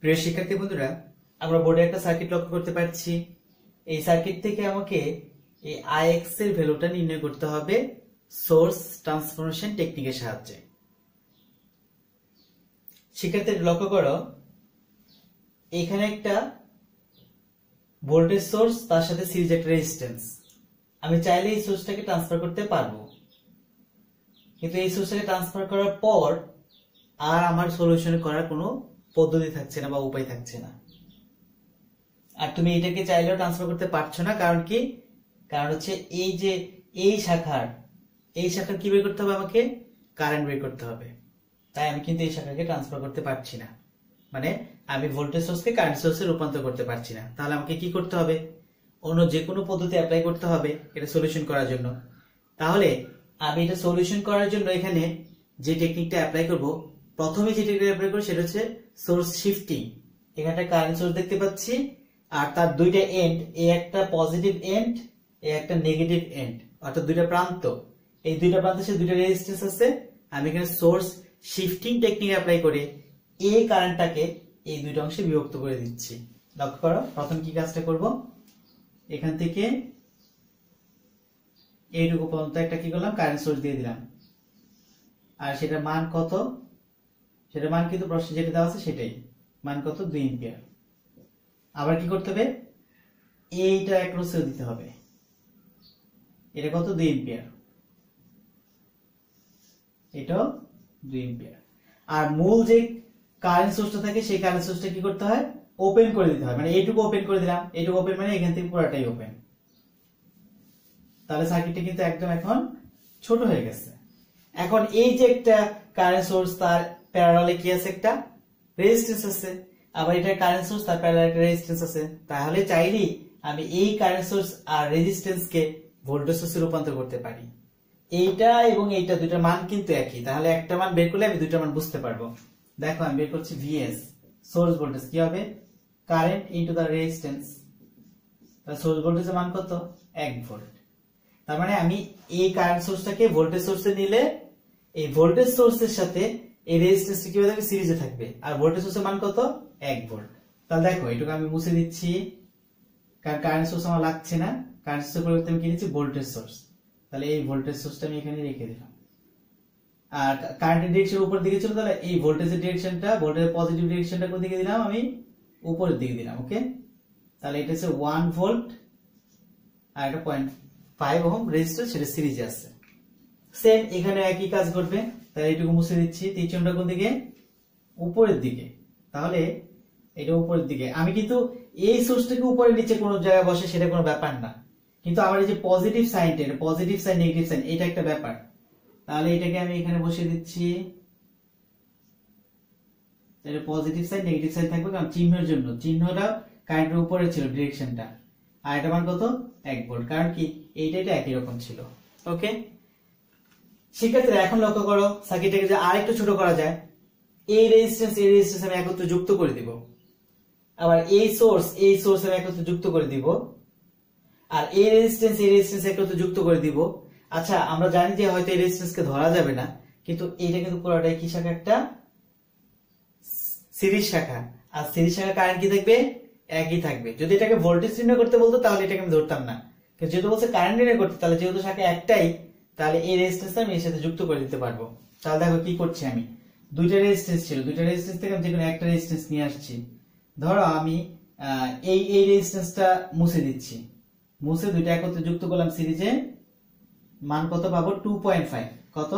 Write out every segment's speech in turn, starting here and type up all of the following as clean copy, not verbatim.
প্রিয় শিক্ষার্থী বন্ধুরা, আমরা বোর্ডে একটা সার্কিট লক্ষ্য করতে পারছি। এই সার্কিট থেকে আমাকে এই Ix এর ভ্যালুটা নির্ণয় করতে হবে সোর্স ট্রান্সফরমেশন টেকনিকের সাহায্যে। শিক্ষার্থী লক্ষ্য করো, এখানে একটা ভোল্টেজ সোর্স, তার সাথে সিরিজ একটা রেজিস্ট্যান্স। আমি চাইলে এই সোর্সটাকে ট্রান্সফার করতে পারবো, কিন্তু এই সোর্সটাকে ট্রান্সফার করার পর আর আমার সলিউশন করার কোনো পদ্ধতি থাকছে না বা উপায় থাকছে না। আর তুমি এটাকে চাইলেও ট্রান্সফার করতে পারছো না। কারণ কি? কারণ হচ্ছে এই যে এই শাখার কি বের করতে হবে, আমাকে কারেন্ট বের করতে হবে। তাই আমি কিন্তু এই শাখাকে ট্রান্সফার করতে পারছি না, মানে আমি ভোল্টেজ সোর্সকে কারেন্ট সোর্সে রূপান্তর করতে পারছি না। তাহলে আমাকে কি করতে হবে? অন্য যে কোনো পদ্ধতি অ্যাপ্লাই করতে হবে এটা সলিউশন করার জন্য। তাহলে আমি এটা সলিউশন করার জন্য এখানে যে টেকনিকটা অ্যাপ্লাই করব, প্রথমে যে টেকনিকটা অ্যাপ্লাই করব সেটা হচ্ছে সোর্স শিফটিং। এখানে একটা কারেন্ট সোর্স দেখতে পাচ্ছি, আর তার দুইটা এন্ড, এ একটা পজিটিভ এন্ড, এ একটা নেগেটিভ এন্ড, অর্থাৎ দুইটা প্রান্ত। এই দুইটা প্রান্তে সে দুইটা রেজিস্ট্যান্স আছে। আমি এখানে সোর্স শিফটিং টেকনিক অ্যাপ্লাই করে এই কারেন্টটাকে এই দুইটা অংশে বিভক্ত করে দিচ্ছি। লক্ষ্য করো, প্রথম কি কাজটা করব, এখান থেকে এইটুকু পর্যন্ত একটা কি করলাম, কারেন্ট সোর্স দিয়ে দিলাম। আর সেটার মান কত? সেটার মান কিন্তু প্রশ্নে যেটা দেওয়া আছে সেটাই, মান কত? 2 এম্পিয়ার। আবার কি করতে হবে, এইটা অ্যাক্রসেও দিতে হবে। এটা কত? 2 এম্পিয়ার। এটাও 2 এম্পিয়ার। আর মূল যে কারেন্ট সোর্সটা থাকে সেই কারেন্ট সোর্সটা কি করতে হয়? ওপেন করে দিতে হয়। মানে এইটুকু ওপেন করে দিলাম, এইটুকু ওপেন মানে এখান থেকে পুরোটাই ওপেন। তাহলে সার্কিটটা কিন্তু একদম এখন ছোট হয়ে গেছে। এখন এই যে একটা কারেন্ট সোর্স, তার প্যারালালে কি আছে? একটা রেজিস্ট্যান্স আছে। আবার এটা কারেন্ট সোর্স, তার প্যারালালে একটা রেজিস্ট্যান্স আছে। তাহলে চাইলেই আমি এই কারেন্ট সোর্স আর রেজিস্ট্যান্স কে ভোল্টেজ সোর্সে রূপান্তর করতে পারি। এইটা এবং এইটা দুইটার মান কিন্তু একই। তাহলে একটা মান বের করলে আমি দুইটা মান বুঝতে পারবো। দেখো আমি বের করছি ভিএস, সোর্স ভোল্টেজ। কি হবে? Current into the resistance. তাহলে সোর্স ভোল্টেজের মান কত? 1 ভোল্ট। তার মানে আমি এই কারেন্ট সোর্সটাকে ভোল্টেজ সোর্সে নিলে এই ভোল্টেজ সোর্সের সাথে এই রেজিস্ট্যান্সটা কিভাবে থাকবে? সিরিজে থাকবে। আর ভোল্টেজ সোর্সের মান কত? 1 ভোল্ট। তাহলে দেখো এটুকু আমি মুছে দিচ্ছি, কারণ কারেন্ট সোর্স আমার লাগছে না। কারেন্ট সোর্সের পরিবর্তে আমি কি দিচ্ছি? Voltage source. তাহলে এই ভোল্টেজ সোর্সটা আমি এখানে রেখে দিলাম। আর কারেন্টের ডিরেকশন উপরের দিকে ছিল, তাহলে এই ভোল্টেজের ডিরেকশনটা, ভোল্টেজের পজিটিভ ডিরেকশনটা কোন দিকে দিলাম? আমি উপরের দিকে দিলাম। ওকে, তাহলে এটা হচ্ছে 1 ভোল্ট আর এটা 0.5 ওহম রেজিস্টর, সেটা সিরিজে আছে। সেম এখানে একই কাজ করবে। তাহলে এটুকু মুছে দিচ্ছি। তিনটা কোন দিকে? উপরের দিকে। তাহলে এটা উপরের দিকে। আমি কিন্তু এই সোর্সটাকে উপরে নিচে কোনো জায়গায় বসে সেটা কোনো ব্যাপার না, কিন্তু আমার এই যে পজিটিভ সাইনটা, এটা পজিটিভ সাইন নেগেটিভ সাইন, এটা একটা ব্যাপার। তাহলে এটাকে আমি এখানে বসিয়ে দিচ্ছি। এটা পজিটিভ সাইন নেগেটিভ সাইন থাকবে, কারণ চিহ্নের জন্য, চিহ্নটা কারেন্টের উপরে ছিল ডিরেকশনটা। আর এটা মান কত? 1 ভোল্ট। কারণ কি? এইটা একই রকম ছিল। ওকে শিক্ষার্থীরা, এখন লক্ষ্য করো সার্কিটটাকে যে আরেকটু ছোট করা যায়। এই রেজিস্ট্যান্স আমি একত্রে যুক্ত করে দিব। আবার এই সোর্স আমি একত্রে যুক্ত করে দিব। আর এই রেজিস্ট্যান্স একত্রে যুক্ত করে দিব। আচ্ছা, আমরা জানি যে হয়তো এই রেজিস্ট্যান্সকে ধরা যাবে না, কিন্তু এইটা কিন্তু পুরোটাই কি শাখা? একটা সিরিজ শাখা। আর সিরিজ শাখা কারেন্ট কি থাকবে? একই থাকবে। যদি এটাকে ভোল্টেজ নির্ণয় করতে বলতো তাহলে এটাকে আমি ধরতাম না, কিন্তু যেহেতু বলছে কারেন্ট নির্ণয় করতে, তাহলে যেহেতু শাখা একটাই, তাহলে এই রেজিস্ট্যান্সটা আমি এর সাথে যুক্ত করে দিতে পারবো। তাহলে দেখো কি করছি আমি, দুইটা রেজিস্ট্যান্স ছিল, দুইটা রেজিস্ট্যান্স থেকে আমি যেকোনো একটা রেজিস্ট্যান্স নিয়ে আসছি। ধরো আমি এই রেজিস্ট্যান্সটা মুছে দিচ্ছি, মুছে দুইটা একত্রে যুক্ত করলাম সিরিজে। মান কত পাবো? 2.5। কত?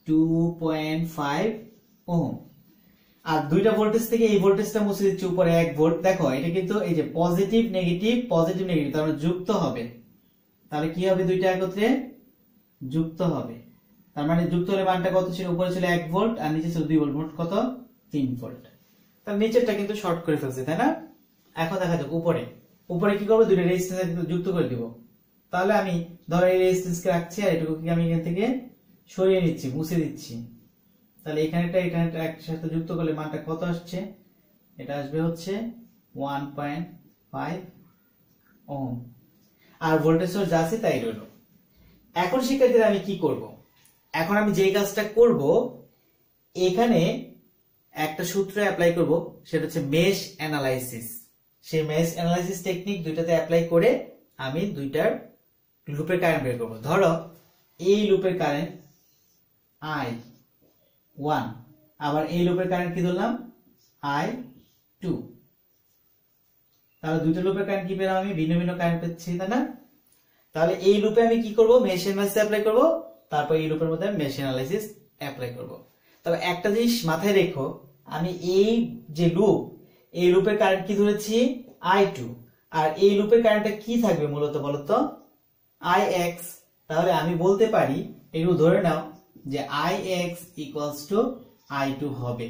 2.5 ওহম। আর দুইটা ভোল্টেজ থেকে এই ভোল্টেজটা মুছে দিচ্ছি, উপরে 1 ভোল্ট। দেখো এটা কিন্তু এই যে পজিটিভ নেগেটিভ তার মানে যুক্ত হবে। তাহলে কি হবে? দুইটা একত্রে যুক্ত হবে। তার মানে যুক্ত হলে মানটা কত ছিল? উপরে ছিল 1 ভোল্ট আর নিচে ছিল 2 ভোল্ট, মোট কত? 3 ভোল্ট। তার নিচেরটা কিন্তু শর্ট করে ফেলছে, তাই না? এখন দেখা যাক উপরে কি করবো? দুইটা রেজিস্ট্যান্স যুক্ত করে দিব। তাহলে আমি ধরো এই রেজিস্ট্যান্সকে রাখছি, আর এটুকুকে আমি এখান থেকে সরিয়ে নিচ্ছি, মুছে দিচ্ছি। তাহলে এখানেটা একসাথে যুক্ত করলে মানটা কত আসছে? এটা আসবে হচ্ছে 1.5 ওহম। আর ভোল্টেজ সোর্স যা আছে তাই রইল। এখন শিক্ষার্থীরা আমি কি করব? এখন আমি যে কাজটা করব, এখানে একটা সূত্র অ্যাপ্লাই করব, সেটা হচ্ছে মেশ অ্যানালাইসিস। সেই মেশ অ্যানালাইসিস টেকনিক দুইটাতে অ্যাপ্লাই করে আমি দুইটার লুপের কারেন্ট বের করব। ধরো এই লুপের কারেন্ট I1, আবার এই লুপের কারেন্ট কি ধরলাম I2। তাহলে দুইটা লুপের কারেন্ট কি পেলাম, আমি ভিন্ন ভিন্ন কারেন্ট পেয়েছি, তাই না? তাহলে এই লুপে আমি কি করব, মেশ অ্যানালাইসিস অ্যাপ্লাই করব, তারপর এই লুপের মধ্যে মেশ অ্যানালাইসিস অ্যাপ্লাই করব। তবে একটা জিনিস মাথায় রেখো, আমি এই যে লুপ, এই লুপের কারেন্ট কি ধরেছি I2, আর এই লুপের কারেন্টটা কি থাকবে মূলত বলতো Ix। তাহলে আমি বলতে পারি, একটু ধরে নাও যে Ix ইকুয়ালস টু I2 হবে।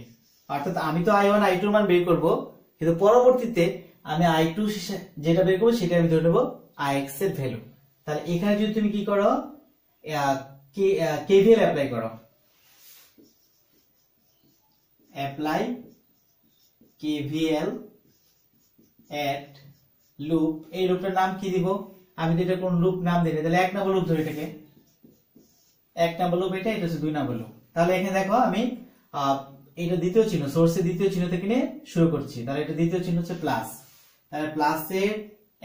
অর্থাৎ আমি তো I1 I2 এর মান বের করব, কিন্তু পরবর্তীতে আমি I2 যেটা বের করবো সেটা আমি ধরে নেব Ix এর ভ্যালু। তাহলে এখানে যদি তুমি কি করো, KVL অ্যাপ্লাই করো, অ্যাপ্লাই KVL এট লুপ। এই লুপটার নাম কি দিব, আমি তো এটা কোন লুপ নাম দিই, তাহলে 1 নম্বর লুপ ধরে এটাকে 1 নম্বর লুপ, এটা হচ্ছে 2 নম্বর লুপ। তাহলে এখানে দেখো আমি এটা দ্বিতীয় চিহ্ন, সোর্সের দ্বিতীয় চিহ্ন থেকে নিয়ে শুরু করছি। তাহলে এটা দ্বিতীয় চিহ্ন হচ্ছে প্লাস, তাহলে প্লাসে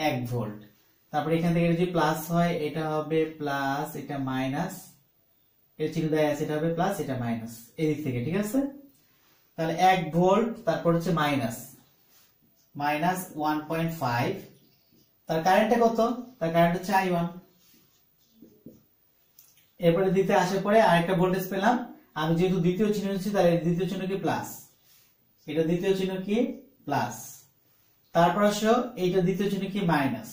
1 ভোল্ট। তারপরে এখান থেকে যদি প্লাস হয় এটা হবে প্লাস, এটা মাইনাস, এর চিহ্ন দেয়া আছে, এটা হবে প্লাস, এটা মাইনাস এই দিক থেকে, ঠিক আছে? তাহলে 1 ভোল্ট, তারপর হচ্ছে মাইনাস 1.5, তার কারেন্টটা কত, তার কারেন্ট হচ্ছে I1। এরপরে দিতে আসার পরে আরেকটা ভোল্টেজ পেলাম, আমি যেহেতু দ্বিতীয় চিহ্ন নিচ্ছি তাহলে দ্বিতীয় চিহ্ন কি প্লাস, এটা দ্বিতীয় চিহ্ন কি প্লাস, তারপর আসো এইটা দ্বিতীয় চিহ্ন কি মাইনাস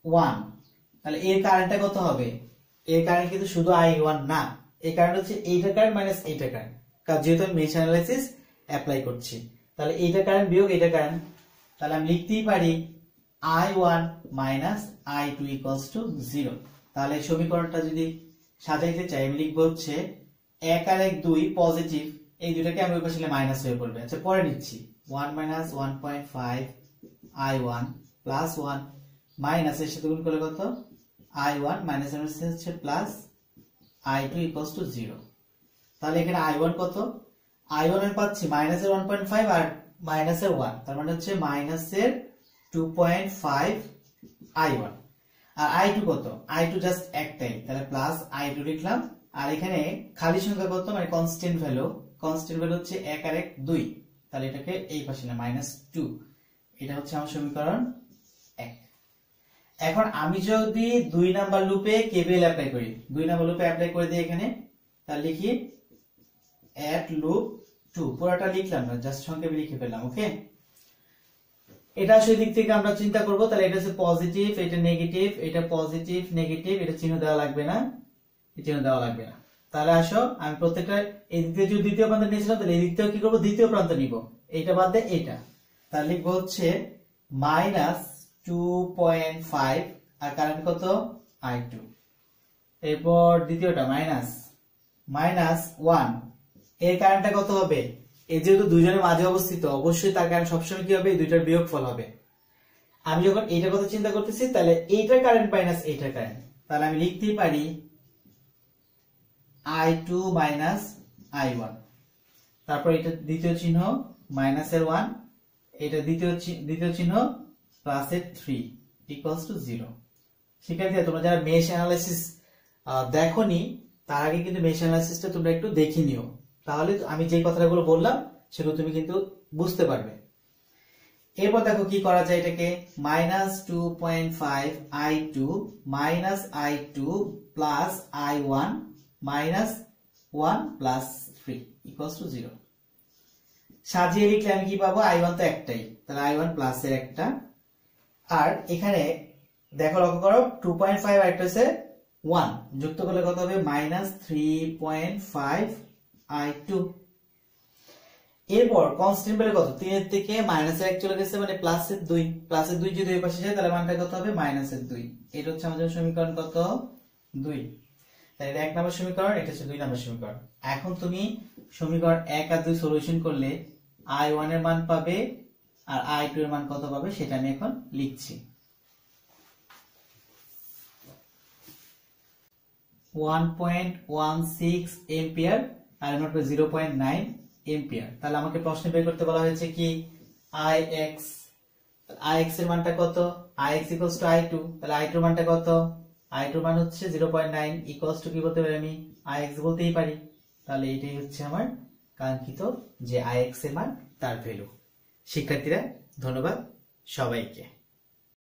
1। তাহলে এর কারেন্টটা কত হবে, এর কারেন্ট কিন্তু শুধু I1 না, এই কারেন্ট হচ্ছে এইটা কারেন্ট মাইনাস এইটা কারেন্ট, কারণ যেহেতু আমি মেশ অ্যানালাইসিস অ্যাপ্লাই করছি। তাহলে এইটা কারেন্ট বিয়োগ এইটা কারেন্ট, তাহলে আমি লিখতেই পারি I1 minus I2 equals to 0। তাহলে সমীকরণটা যদি সাজাইতে চাই আমি লিখবো হচ্ছে 1 আর 1 2 পজিটিভ, এই দুটাকে আমি ওই পাশে মাইনাস হয়ে পড়বে। আচ্ছা পরে নিচ্ছি 1 মাইনাস 1.5 I1 প্লাস 1 মাইনাস এর সাথে গুণ করলে কত I1 মাইনাস এর সাথে হচ্ছে প্লাস I2 ইকুয়ালস টু 0। তাহলে এখানে I1 কত, I1 এর পাচ্ছি মাইনাসের 1.5 আর মাইনাসের 1, তার মানে হচ্ছে মাইনাসের 2.5 I1। আর I2 কত, I2 জাস্ট একটাই, তাহলে প্লাস I2 লিখলাম। আর এখানে খালি সংখ্যা কত, মানে কনস্ট্যান্ট ভ্যালু হচ্ছে 1 আর 1 2, তাহলে এটাকে এই পাশে না -2, এটা হচ্ছে আমার সমীকরণ 1। এখন আমি যদি 2 নাম্বার লুপে KVL অ্যাপ্লাই করি, 2 নাম্বার লুপে অ্যাপ্লাই করে দিই এখানে, তাহলে লিখি এট লুপ 2, পুরোটা লিখলাম না, জাস্ট সংক্ষেপে লিখে ফেললাম। ওকে, এটা সেই দিক থেকে আমরা চিন্তা করব, তাহলে এটা হচ্ছে পজিটিভ, এটা নেগেটিভ, এটা পজিটিভ নেগেটিভ, এটা চিহ্ন দেওয়া লাগবে না, এই চিহ্ন দেওয়া লাগবে না। তাহলে আসো আমি প্রত্যেকটা এই দিক থেকে যদি দ্বিতীয় প্রান্ত নিয়েছিলাম তাহলে এই দিক থেকে কি করব, দ্বিতীয় প্রান্ত নিব, এইটা বাদ দিয়ে এইটা, তাহলে লিখবো হচ্ছে -2.5 আর কারেন্ট কত I2। এরপর দ্বিতীয়টা -1, এর কারেন্টটা কত হবে, এই যেহেতু দুইজনের মাঝে অবস্থিত অবশ্যই তার কারেন্ট সবসময় কি হবে, দুইটার বিয়োগফল হবে। আমি যখন এইটার কথা চিন্তা করতেছি তাহলে এইটার কারেন্ট মাইনাস এইটার কারেন্ট, তাহলে আমি লিখতেই পারি I2 মাইনাস I1, তারপর এটা দ্বিতীয় চিহ্ন মাইনাসের 1, এটা দ্বিতীয় চিহ্ন প্লাসের 3 ইকুয়ালস টু 0। শিক্ষার্থীরা তোমরা যারা মেশ অ্যানালাইসিস দেখোনি তার আগে কিন্তু মেশ অ্যানালাইসিসটা তোমরা একটু দেখে নিও, তাহলে আমি যে কথাগুলো বললাম সেগুলো তুমি কিন্তু বুঝতে পারবে। এরপর দেখো কি করা যায়, এটাকে -2.5 I2 minus I2 plus I1 minus 1 plus 3 equals to 0। সাজিয়ে লিখলে আমি কি পাবো, I1 তো একটাই, তাহলে I1 প্লাস এর একটা, আর এখানে দেখো লক্ষ্য করো 2.5 আর একটা হচ্ছে 1 যুক্ত করলে কত হবে -3.5 I2। এরপর কনস্ট্যান্ট ভ্যালু কত, 3 এর থেকে মাইনাসের 1 চলে গেছে, মানে প্লাসের 2 যদি এই পাশে যায় তাহলে মানটা কত হবে -2। এটা হচ্ছে আমাদের সমীকরণ কত 2। তাহলে এটা 1 নম্বর সমীকরণ, এটা হচ্ছে 2 নম্বর সমীকরণ। এখন তুমি সমীকরণ 1 আর 2 সলিউশন করলে I1 এর মান পাবে আর I2 এর মান কত পাবে সেটা আমি এখন লিখছি। 1.16 এম্পিয়ার আর এর মান পাবে 0.9 এম্পিয়ার। তাহলে আমাকে প্রশ্নে বের করতে বলা হয়েছে কি Ix, Ix এর মানটা কত, Ix ইকুয়ালস টু I2, তাহলে I2 এর মানটা কত, I2 এর মান হচ্ছে 0.9 ইকুয়ালস টু কি বলতে পারি আমি Ix বলতেই পারি। তাহলে এটাই হচ্ছে আমার কাঙ্ক্ষিত যে Ix এর মান তার ভ্যালু। শিক্ষার্থীরা ধন্যবাদ সবাইকে।